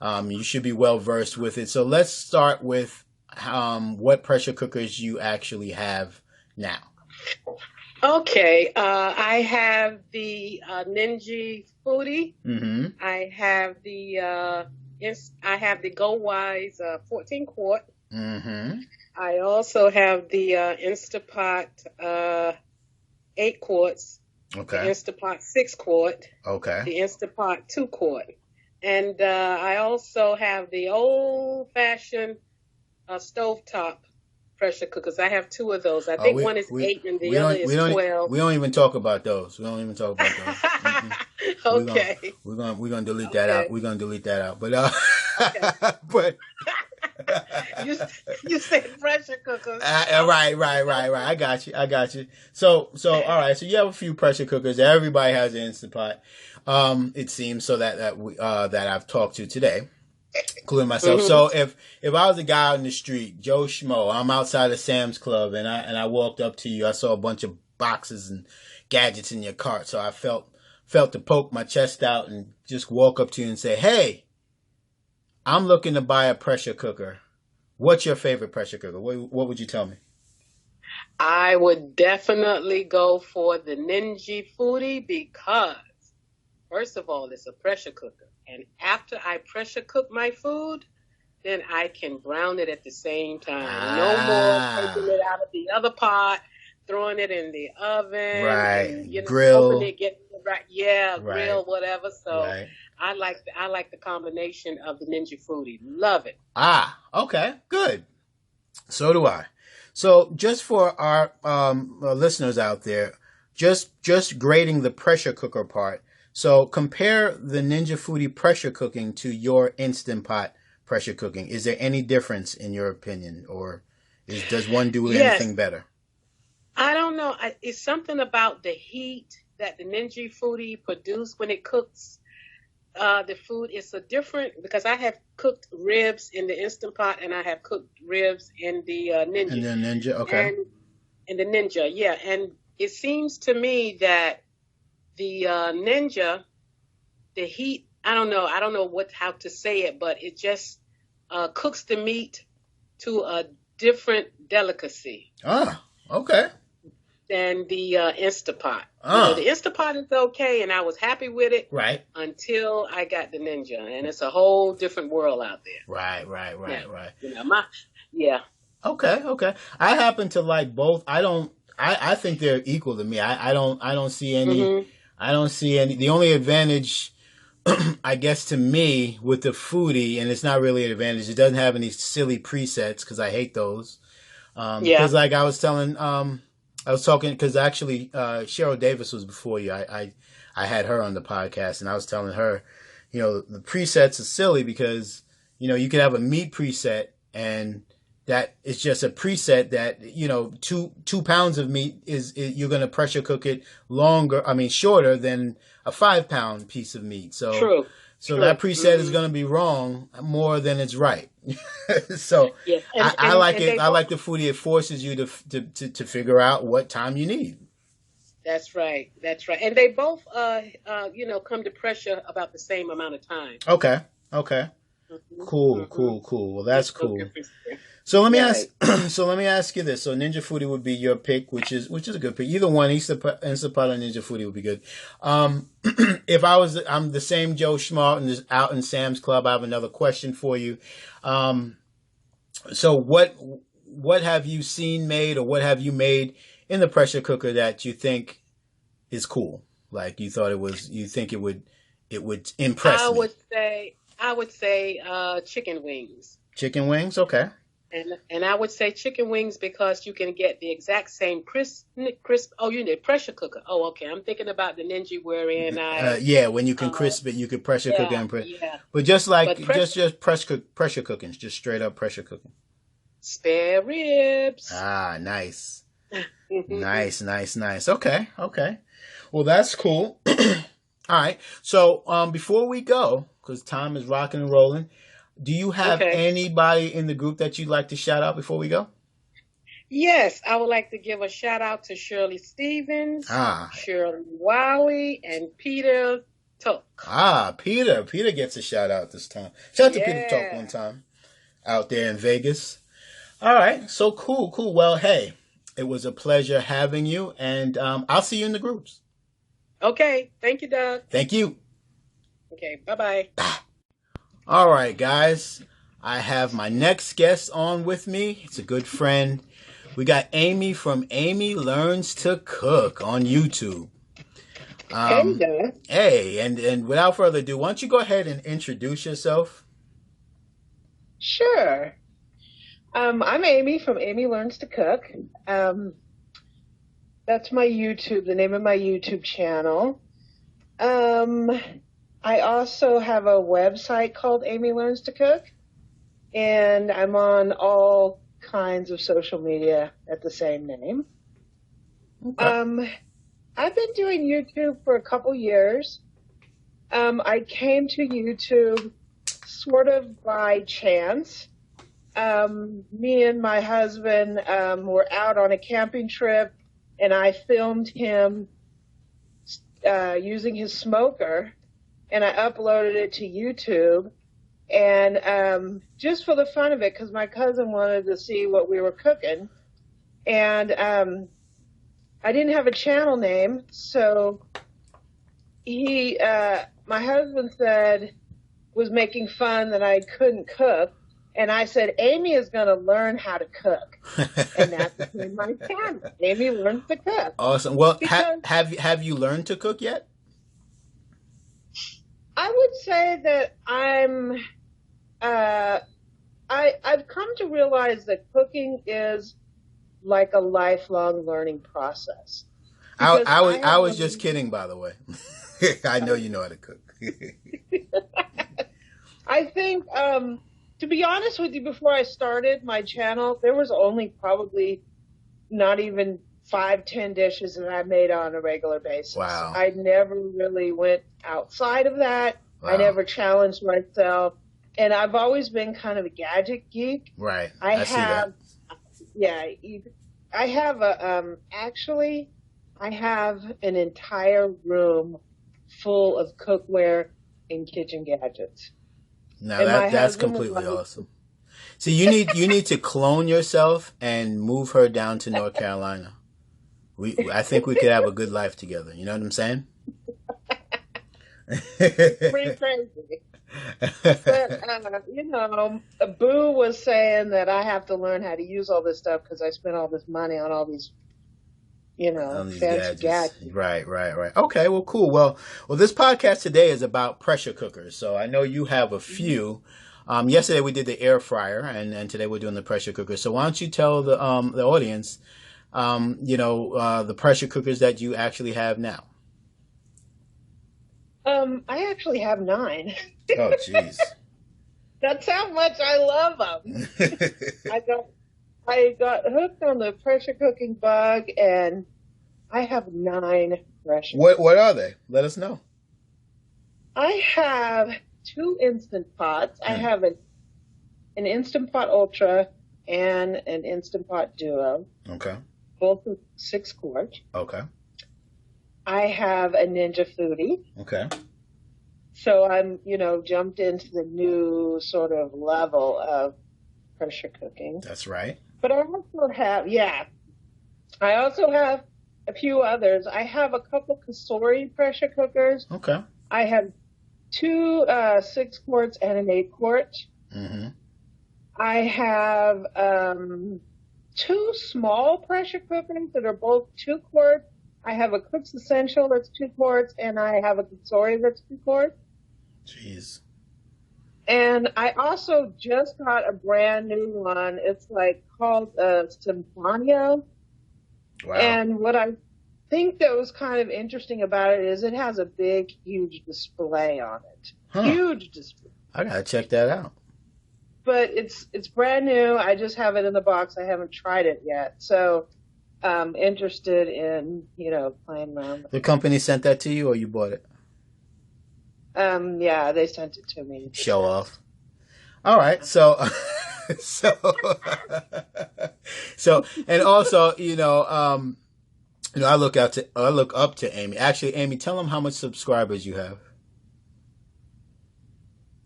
You should be well versed with it. So let's start with what pressure cookers you actually have now. Okay, I have the Ninja Foodi. I have the Go Wise 14 quart. I also have the Instapot 8 quarts. Okay. The Instapot 6 quart. Okay. The Instapot 2 quart, and I also have the old fashioned stovetop pressure cookers. I have 2 of those. I think one is 8 and the other is 12. We don't even talk about those. Okay. We're gonna delete that out. We're gonna delete that out. But but you said pressure cookers. Right. I got you. So all right. So you have a few pressure cookers. Everybody has an Instant Pot. It seems so that I've talked to today, including myself. So if I was a guy on the street, Joe Schmo, I'm outside of Sam's Club, and I walked up to you, I saw a bunch of boxes and gadgets in your cart, so I felt to poke my chest out and just walk up to you and say, "Hey, I'm looking to buy a pressure cooker. What's your favorite pressure cooker?" What would you tell me? I would definitely go for the Ninja Foodi because, first of all, it's a pressure cooker. And after I pressure cook my food, then I can brown it at the same time. No more taking it out of the other pot, throwing it in the oven. Right. And, grill. Open it, get it right. Yeah, grill, whatever. So I like the combination of the Ninja Foodi. Love it. Okay. Good. So do I. So just for our listeners out there, just grading the pressure cooker part. So compare the Ninja Foodi pressure cooking to your Instant Pot pressure cooking. Is there any difference in your opinion, or does one do anything better? I don't know. It's something about the heat that the Ninja Foodi produce when it cooks the food. It's a different, because I have cooked ribs in the Instant Pot and I have cooked ribs in the Ninja. And the Ninja, okay. And in the Ninja, yeah. And it seems to me that the Ninja, the heat, I don't know how to say it, but it just cooks the meat to a different delicacy. Okay. than the Instapot. The Instapot is okay, and I was happy with it. Right. Until I got the Ninja, and it's a whole different world out there. Right. Yeah. Okay. I happen to like both. I think they're equal to me. I don't see any. Mm-hmm. I don't see any. The only advantage, I guess, to me with the Foodi, and it's not really an advantage. It doesn't have any silly presets because I hate those. Because like I was talking because actually Cheryl Davis was before you. I had her on the podcast, and I was telling her, the presets are silly because you could have a meat preset, and that is just a preset that 2 pounds of meat is you're going to pressure cook it shorter than a 5 pound piece of meat. So True. That preset is going to be wrong more than it's right. So yes. I like it. I like the Foodi. It forces you to figure out what time you need. That's right. And they both come to pressure about the same amount of time. Okay. Mm-hmm. Cool. Well, that's cool. So let me ask. So let me ask you this. So Ninja Foodi would be your pick, which is a good pick. Either one, Instapot or Ninja Foodi would be good. If I'm the same Joe Schmo and is out in Sam's Club, I have another question for you. So what have you seen made, or what have you made in the pressure cooker that you think is cool? Like you think it would impress me? I would say chicken wings. Chicken wings, okay. And I would say chicken wings because you can get the exact same crisp. Oh, you need a pressure cooker. Oh, okay. I'm thinking about the Ninja wherein when you can crisp it, you could pressure cook it and But pressure cooking, just straight up pressure cooking. Spare ribs. Nice. Nice. Okay. Well, that's cool. All right. So, before we go, because time is rocking and rolling, do you have anybody in the group that you'd like to shout out before we go? Yes, I would like to give a shout out to Shirley Stevens, Shirley Wiley, and Peter Tuck. Peter gets a shout out this time. Shout out to Peter Tuck one time out there in Vegas. All right, so cool. Well, hey, it was a pleasure having you, and I'll see you in the groups. Okay, thank you, Doug. Thank you. Okay, bye-bye. All right, guys. I have my next guest on with me. It's a good friend. We got Amy from Amy Learns to Cook on YouTube. Hey, and without further ado, why don't you go ahead and introduce yourself? Sure. I'm Amy from Amy Learns to Cook. That's my YouTube, the name of my YouTube channel. I also have a website called Amy Learns to Cook, and I'm on all kinds of social media at the same name. Okay. I've been doing YouTube for a couple years. I came to YouTube sort of by chance. Me and my husband were out on a camping trip, and I filmed him using his smoker, and I uploaded it to YouTube. And just for the fun of it, because my cousin wanted to see what we were cooking. And I didn't have a channel name, so my husband was making fun that I couldn't cook. And I said, Amy is going to learn how to cook. And that became my channel. Amy Learns to Cook. Awesome. Well, have you learned to cook yet? I would say that I've come to realize that cooking is like a lifelong learning process. I was just kidding, by the way. I know you know how to cook. I think, to be honest with you, before I started my channel, there was only probably not even 5-10 dishes that I made on a regular basis. Wow. I never really went outside of that. Wow. I never challenged myself. And I've always been kind of a gadget geek. Right. I see that. Yeah. I have I have an entire room full of cookware and kitchen gadgets. Now that's completely awesome. See, you need to clone yourself and move her down to North Carolina. I think we could have a good life together. You know what I'm saying? Pretty crazy. But, Boo was saying that I have to learn how to use all this stuff because I spent all this money on all these, fancy gadgets. Right. Okay, well, cool. Well, this podcast today is about pressure cookers. So I know you have a few. Yesterday we did the air fryer, and today we're doing the pressure cooker. So why don't you tell the audience, the pressure cookers that you actually have now? I actually have 9. Oh, jeez. That's how much I love them. I got hooked on the pressure cooking bug, and I have 9 pressure cookers. What are they? Let us know. I have 2 Instant Pots. I have an Instant Pot Ultra and an Instant Pot Duo. Okay. Both with 6 quarts. Okay. I have a Ninja Foodi. Okay. So I'm, jumped into the new sort of level of pressure cooking. That's right. But I also have a few others. I have a couple Kasori pressure cookers. Okay. I have 2 6 quarts and an 8 quart. Mm-hmm. I have 2 small pressure cookers that are both 2 quarts. I have a Cook's Essential that's 2 quarts, and I have a Kasori that's 2 quarts. Jeez. And I also just got a brand new one. It's called Symphonia. Wow. And what I think that was kind of interesting about it is it has a big, huge display on it. Huh. Huge display. I gotta check that out. But it's brand new. I just have it in the box. I haven't tried it yet. So I'm interested in, playing around. The company sent that to you, or you bought it? Yeah, they sent it to me. Show off. All right. So, and also, I look up to Amy. Actually, Amy, tell them how much subscribers you have.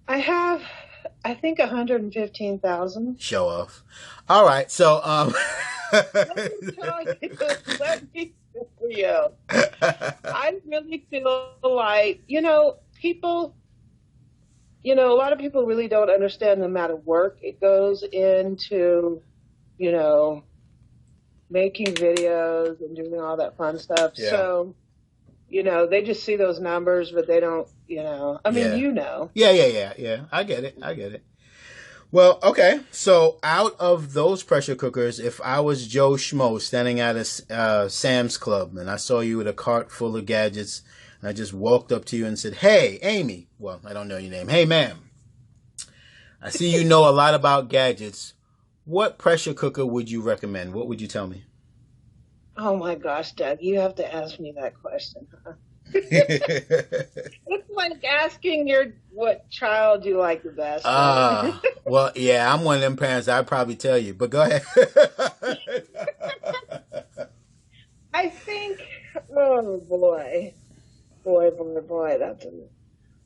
I have, I think, 115,000. Show off. All right. So, Let me tell you. I really feel like, people, a lot of people really don't understand the amount of work it goes into, making videos and doing all that fun stuff. Yeah. So, they just see those numbers, but they don't, Yeah. Yeah. I get it. Well, okay. So out of those pressure cookers, if I was Joe Schmo standing at a Sam's Club and I saw you with a cart full of gadgets, and I just walked up to you and said, "Hey, Amy," well, I don't know your name. "Hey, ma'am, I see you know a lot about gadgets. What pressure cooker would you recommend? What would you tell me?" Oh my gosh, Doug, you have to ask me that question, huh? It's like asking what child you like the best. Well, yeah, I'm one of them parents. I'd probably tell you, but go ahead. I think, oh boy,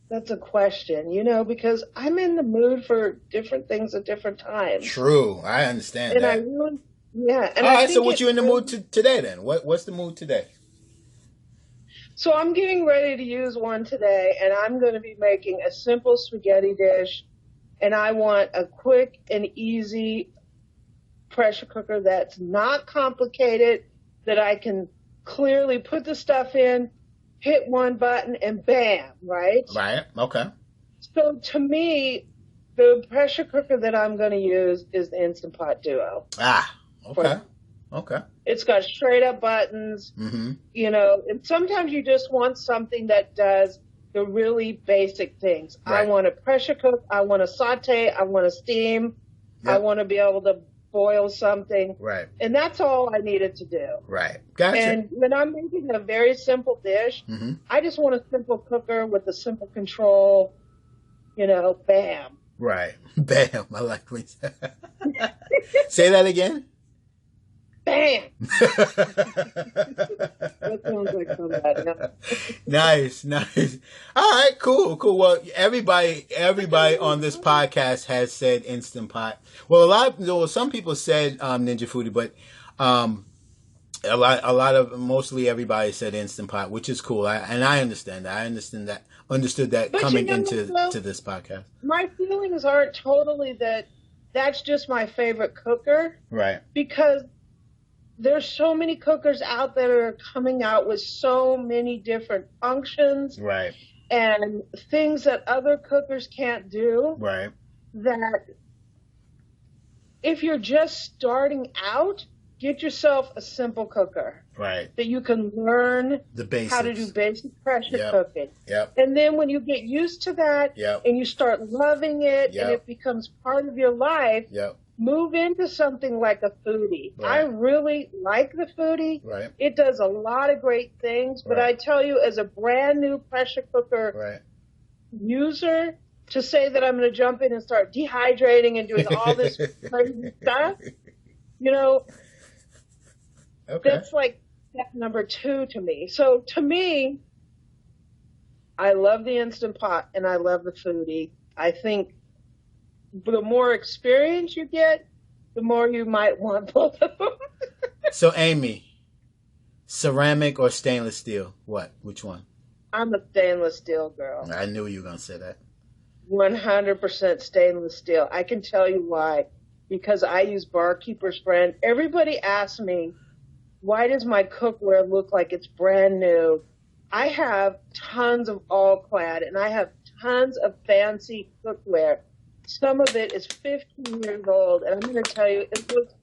that's a question, because I'm in the mood for different things at different times. True, I understand and that. I really, yeah. And all I right, think so what you in the mood today then? What's the mood today? So I'm getting ready to use one today, and I'm going to be making a simple spaghetti dish, and I want a quick and easy pressure cooker that's not complicated, that I can clearly put the stuff in, hit one button, and bam, right? Right, okay. So to me, the pressure cooker that I'm going to use is the Instant Pot Duo. Okay. Okay. It's got straight up buttons, Mm-hmm. And sometimes you just want something that does the really basic things. Right. I want to pressure cook. I want to saute. I want to steam. Yep. I want to be able to boil something. Right. And that's all I needed to do. Right. Gotcha. And when I'm making a very simple dish, Mm-hmm. I just want a simple cooker with a simple control, bam. Right. Bam. I like what you said. Say that again. Bam. That sounds like somebody. Nice. All right, cool. Well, everybody on this podcast has said Instant Pot. Well, some people said Ninja Foodi, but mostly everybody said Instant Pot, which is cool. I understand that. Understood that But coming you know, into though, to this podcast. my feelings aren't totally that that's just my favorite cooker. Right. Because there's so many cookers out there that are coming out with so many different functions. Right. And things that other cookers can't do. Right. That if you're just starting out, get yourself a simple cooker. Right. That you can learn the basics. How to do basic pressure cooking. Yep. And then when you get used to that and you start loving it and it becomes part of your life, move into something like a Foodi. Right. I really like the Foodi. Right. It does a lot of great things, but I tell you, as a brand new pressure cooker user, to say that I'm going to jump in and start dehydrating and doing all this crazy stuff, you know, that's like step number 2 to me. So to me, I love the Instant Pot and I love the Foodi. I think the more experience you get, the more you might want both of them. So, Amy, ceramic or stainless steel? What? Which one? I'm a stainless steel girl. I knew you were going to say that. 100% stainless steel. I can tell you why. Because I use Barkeeper's Friend. Everybody asks me, why does my cookware look like it's brand new? I have tons of all-clad, and I have tons of fancy cookware. Some of it is 15 years old, and I'm going to tell you, it looks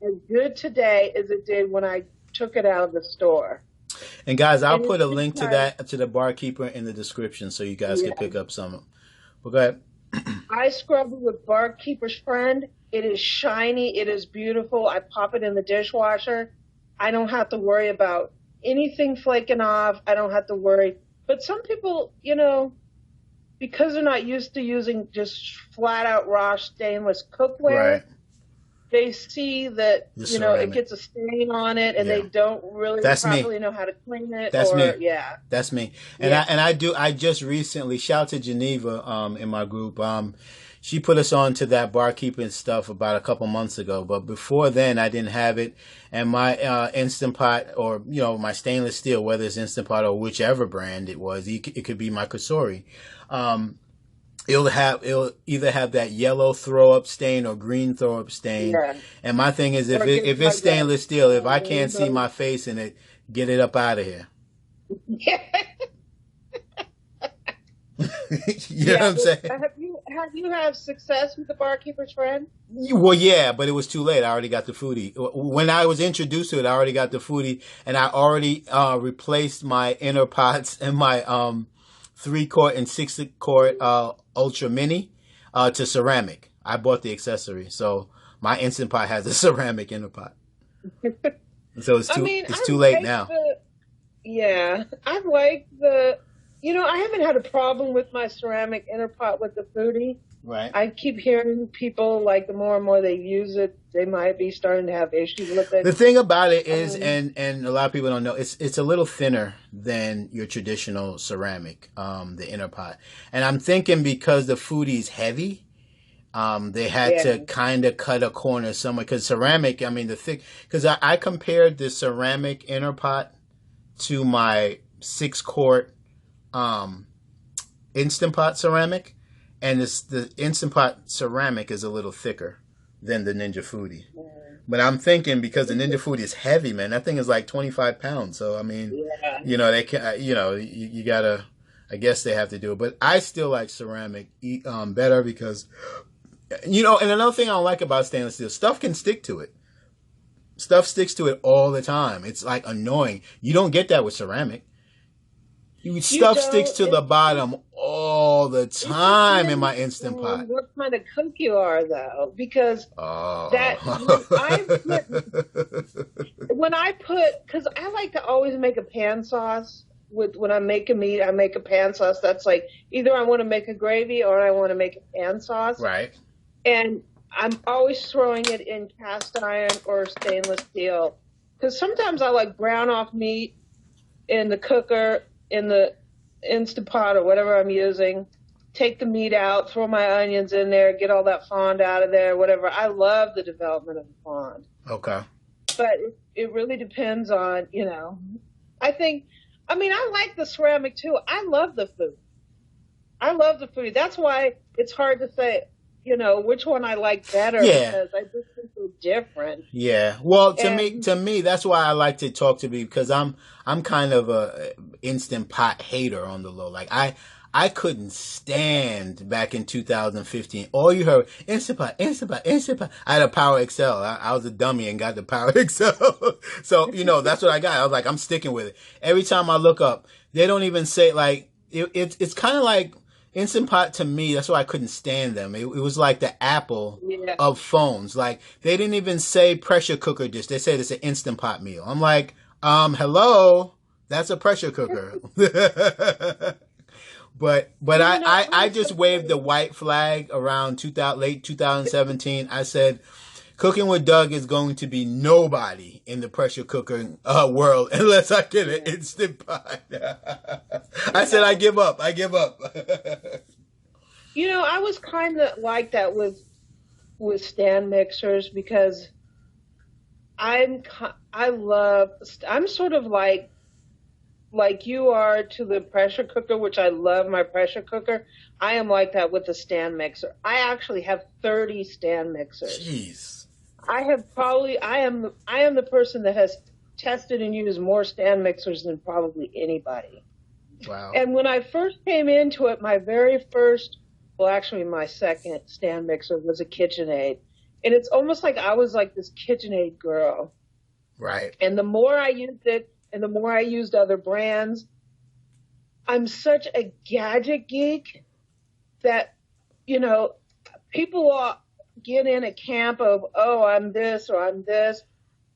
as good today as it did when I took it out of the store. And guys, I'll put a link to that, to the Barkeeper, in the description so you guys can pick up some. Well, go ahead. I scrub it with Barkeeper's Friend. It is shiny. It is beautiful. I pop it in the dishwasher. I don't have to worry about anything flaking off. I don't have to worry. But some people, you know, because they're not used to using just flat out raw stainless cookware, they see that, you know, it gets a stain on it and they don't really properly know how to clean it. That's me. Yeah. That's me. And I just recently, shout out to Geneva in my group. She put us on to that barkeeping stuff about a couple months ago. But before then, I didn't have it. And my Instant Pot, or, you know, my stainless steel, whether it's Instant Pot or whichever brand it was, it could be my Kusori. It'll either have that yellow throw up stain or green throw up stain. Yeah. And my thing is, if it's stainless steel, if I can't see my face in it, get it up out of here. You know what I'm saying? Have you had success with the Barkeeper's Friend? Well, yeah, but it was too late. I already got the Foodi. When I was introduced to it, I already got the Foodi, and I already replaced my inner pots and my 3-quart and 6-quart Ultra Mini to ceramic. I bought the accessory, so my Instant Pot has a ceramic inner pot. So it's too late now. I like the. You know, I haven't had a problem with my ceramic inner pot with the Foodi. Right. I keep hearing people, like, the more and more they use it, they might be starting to have issues with it. The thing about it is, and a lot of people don't know, it's a little thinner than your traditional ceramic, the inner pot. And I'm thinking because the Foodi's heavy, they had to kind of cut a corner somewhere. Because ceramic, I mean, because I compared the ceramic inner pot to my 6-quart Instant Pot ceramic, and the Instant Pot ceramic is a little thicker than the Ninja Foodi. But I'm thinking because the Ninja Foodi is heavy, man, that thing is like 25 pounds. So I mean, you know, they can, you know, you gotta, I guess they have to do it. But I still like ceramic better because, you know, and another thing I don't like about stainless steel, stuff can stick to it. Stuff sticks to it all the time. It's like annoying. You don't get that with ceramic. Stuff sticks to the bottom all the time in my Instant Pot. What kind of cook you are, though? Because because I like to always make a pan sauce. When I'm making meat, I make a pan sauce. That's like either I want to make a gravy or I want to make a pan sauce. Right. And I'm always throwing it in cast iron or stainless steel. Because sometimes I like brown off meat in the cooker, in the Instant Pot or whatever I'm using, take the meat out, throw my onions in there, get all that fond out of there, whatever. I love the development of the fond. Okay. But it really depends on, I like the ceramic too. I love the food. That's why it's hard to say, which one I like better, because I just think they're different. Yeah. Well, to me, that's why I like to talk to people, because I'm kind of a Instant Pot hater on the low. Like I couldn't stand back in 2015. All you heard, Instant Pot, Instant Pot, Instant Pot. I had a Power XL. I was a dummy and got the Power XL. So, that's what I got. I was like, I'm sticking with it. Every time I look up, they don't even say, like, it's kind of like Instant Pot to me. That's why I couldn't stand them. It was like the Apple of phones. Like, they didn't even say pressure cooker dish. They said it's an Instant Pot meal. I'm like, hello, that's a pressure cooker. But I just waved the white flag around late 2017. I said, Cooking with Doug is going to be nobody in the pressure cooker world unless I get an Instant Pot. I said, I give up. I was kind of like that with stand mixers, because I'm sort of like you are to the pressure cooker, which I love my pressure cooker. I am like that with the stand mixer. I actually have 30 stand mixers. Jeez. I am the person that has tested and used more stand mixers than probably anybody. Wow. And when I first came into it, my second stand mixer was a KitchenAid. And it's almost like I was like this KitchenAid girl. Right. And the more I used it, and the more I used other brands, I'm such a gadget geek that, people get in a camp of, oh, I'm this or I'm this.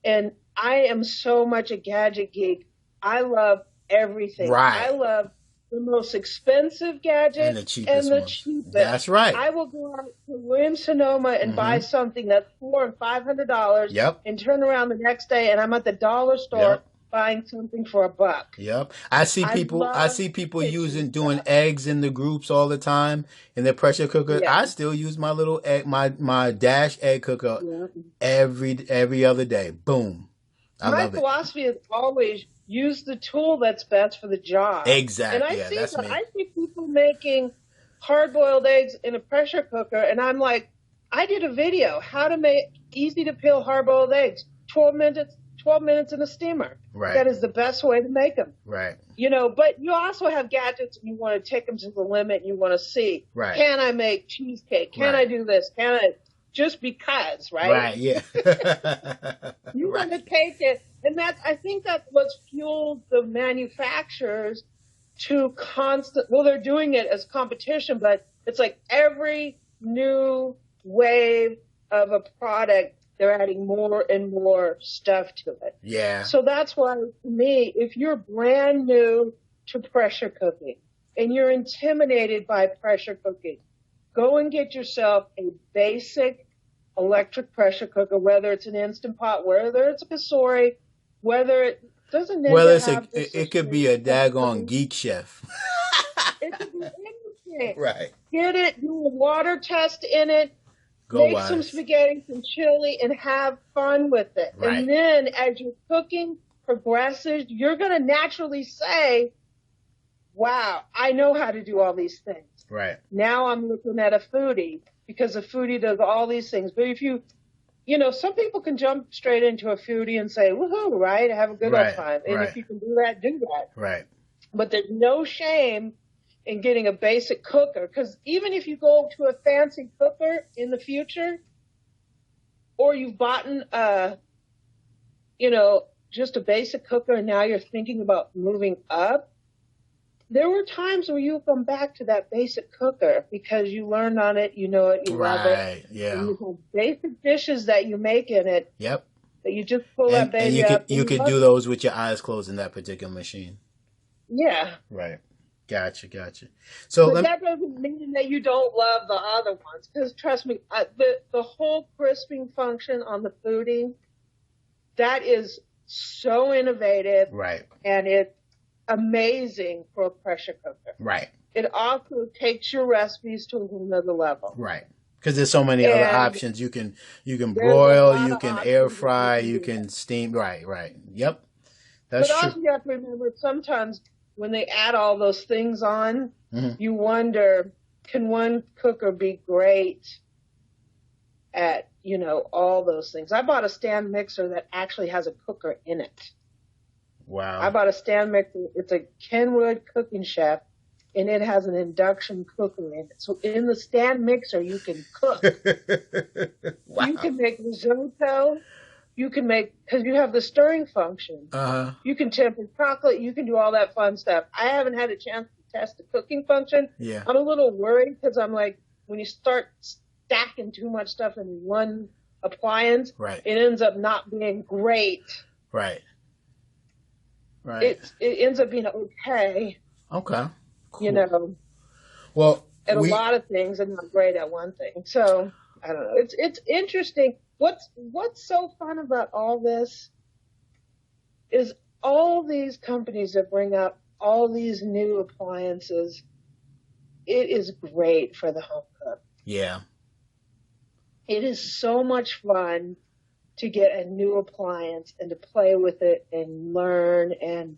And I am so much a gadget geek. I love everything. Right. I love the most expensive gadget and the cheapest. That's right. I will go out to Williams Sonoma and buy something that's $400 and $500. Yep. And turn around the next day and I'm at the dollar store buying something for $1. Yep. I see people doing eggs in the groups all the time in their pressure cooker. Yeah. I still use my little egg, my Dash egg cooker every other day. Boom. I love it. My philosophy is always use the tool that's best for the job. Exactly. And I see people making hard-boiled eggs in a pressure cooker, and I'm like, I did a video how to make easy to peel hard-boiled eggs. 12 minutes in a steamer. Right. That is the best way to make them. Right. But you also have gadgets and you want to take them to the limit and you want to see, can I make cheesecake? Can I do this? Can I? Just because, right? Right, yeah. You want to take it. And I think that's what's fueled the manufacturers to they're doing it as competition, but it's like every new wave of a product, they're adding more and more stuff to it. Yeah. So that's why, to me, if you're brand new to pressure cooking and you're intimidated by pressure cooking, go and get yourself a basic electric pressure cooker, whether it's an Instant Pot, whether it's a Cosori, whether it doesn't it could be a daggone Geek Chef. It could be anything. Right. Get it, do a water test in it, make some spaghetti, some chili, and have fun with it. Right. And then as your cooking progresses, you're going to naturally say, wow, I know how to do all these things. Right. Now I'm looking at a Foodi, because a Foodi does all these things. But if some people can jump straight into a Foodi and say, woohoo, right? Have a good old time. And if you can do that, do that. Right. But there's no shame in getting a basic cooker, because even if you go to a fancy cooker in the future, or you've bought just a basic cooker and now you're thinking about moving up, there were times where you come back to that basic cooker because you learned on it, you know it, you love it. Right, yeah. And you have basic dishes that you make in it. Yep. That you just pull that baby up. And you could do those with your eyes closed in that particular machine. Yeah. Right. Gotcha. So that doesn't mean that you don't love the other ones, because trust me, the whole crisping function on the Foodi, that is so innovative. Right. And it's amazing for a pressure cooker. Right. It also takes your recipes to another level. Right. Because there's so many other And options. You can there's a broil, lot you of can options air that you fry, can you do. can steam. Right, right. Yep, But that's also true. you have to remember sometimes when they add all those things on, Hmm. you wonder, can one cooker be great at, all those things? I bought a stand mixer that actually has a cooker in it. I Wow. bought a stand mixer. It's a Kenwood Cooking Chef, and it has an induction cooker in it. So in the stand mixer, you can cook. Wow. You can make risotto. You can make, because you have the stirring function. Uh-huh. You can temper chocolate. You can do all that fun stuff. I haven't had a chance to test the cooking function. Yeah. I'm a little worried because I'm like, when you start stacking too much stuff in one appliance, Right. it ends up not being great. Right. Right. It ends up being okay, Okay. Cool. Well, at a lot of things and not great at one thing. So I don't know. It's interesting. What's so fun about all this is all these companies that bring up all these new appliances. It is great for the home cook. Yeah. It is so much fun to get a new appliance and to play with it and learn and,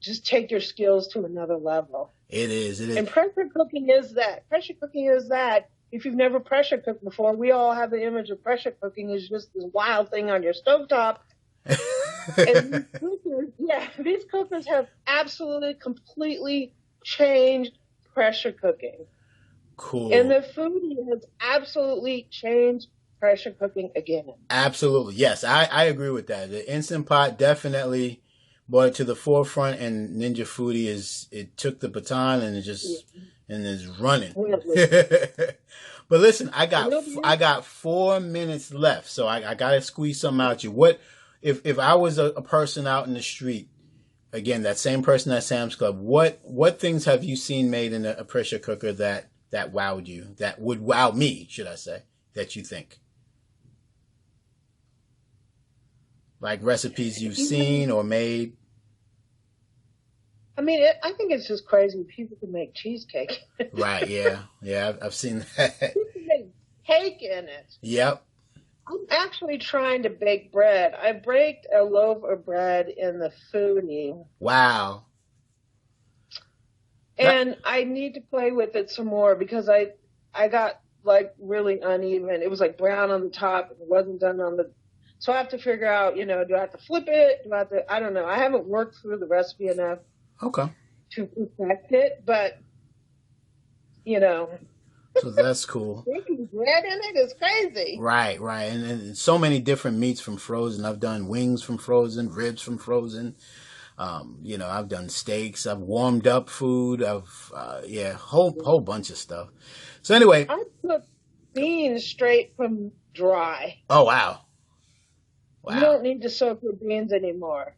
just take your skills to another level. It is. It is. And pressure cooking is that. Pressure cooking is that. If you've never pressure cooked before, we all have the image of pressure cooking as just this wild thing on your stovetop. And these cookers have absolutely, completely changed pressure cooking. Cool. And the Foodi has absolutely changed pressure cooking again. Absolutely. Yes, I agree with that. The Instant Pot definitely brought it to the forefront, and Ninja Foodi it took the baton and and is running. But listen, I got 4 minutes left, so I got to squeeze something out you. What if I was a person out in the street, again, that same person at Sam's Club, what things have you seen made in a pressure cooker that wowed you, that would wow me, should I say, that you think? Like recipes you've seen or made? I mean, I think it's just crazy people can make cheesecake. Right, yeah. Yeah, I've seen that. You can make cake in it. Yep. I'm actually trying to bake bread. I baked a loaf of bread in the Foodi. Wow. And I need to play with it some more because I got really uneven. It was brown on the top and it wasn't done on the. So I have to figure out, do I have to flip it? I don't know. I haven't worked through the recipe enough. Okay. To perfect it, but So that's cool. Making bread in it is crazy. Right, and so many different meats from frozen. I've done wings from frozen, ribs from frozen. I've done steaks. I've warmed up food. Whole bunch of stuff. So anyway, I cook beans straight from dry. Oh wow. You don't need to soak your beans anymore.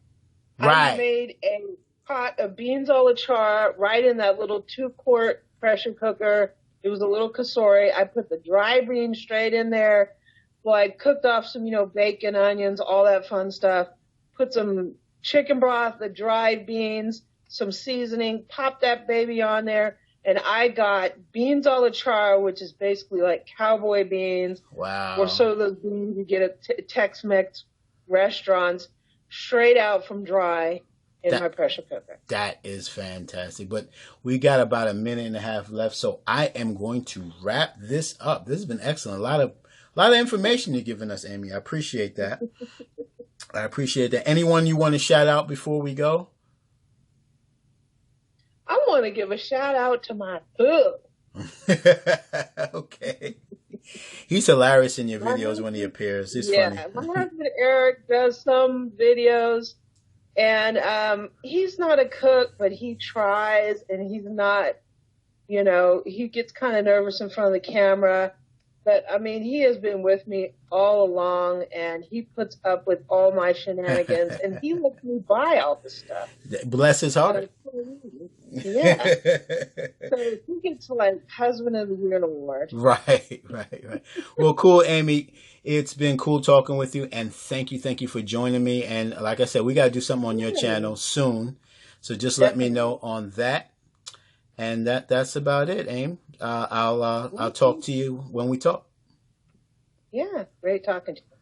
Right. I made a pot of beans a la char right in that little 2-quart pressure cooker. It was a little casori. I put the dry beans straight in there. Well, I cooked off some, bacon, onions, all that fun stuff. Put some chicken broth, the dried beans, some seasoning, popped that baby on there. And I got beans a la char, which is basically like cowboy beans. Wow. Or so those beans you get at Tex-Mex restaurants, straight out from dry in my pressure cooker. That is fantastic. But we got about a minute and a half left, so I am going to wrap this up. This has been excellent. A lot of information you're giving us, Amy. I appreciate that. I appreciate that. Anyone you want to shout out before we go? I want to give a shout out to my hub. Okay. He's hilarious in your videos when he appears. He's funny. My husband Eric does some videos, and he's not a cook, but he tries, and he's not, he gets kind of nervous in front of the camera. But, I mean, he has been with me all along, and he puts up with all my shenanigans, and he lets me buy all this stuff. Bless his heart. Yeah. So he gets, Husband of the Year award. Right. Well, cool, Amy. It's been cool talking with you, and thank you for joining me. And like I said, we got to do something on your channel soon. So just let me know on that. And that's about it, Aim. I'll talk to you when we talk. Yeah, great talking to you.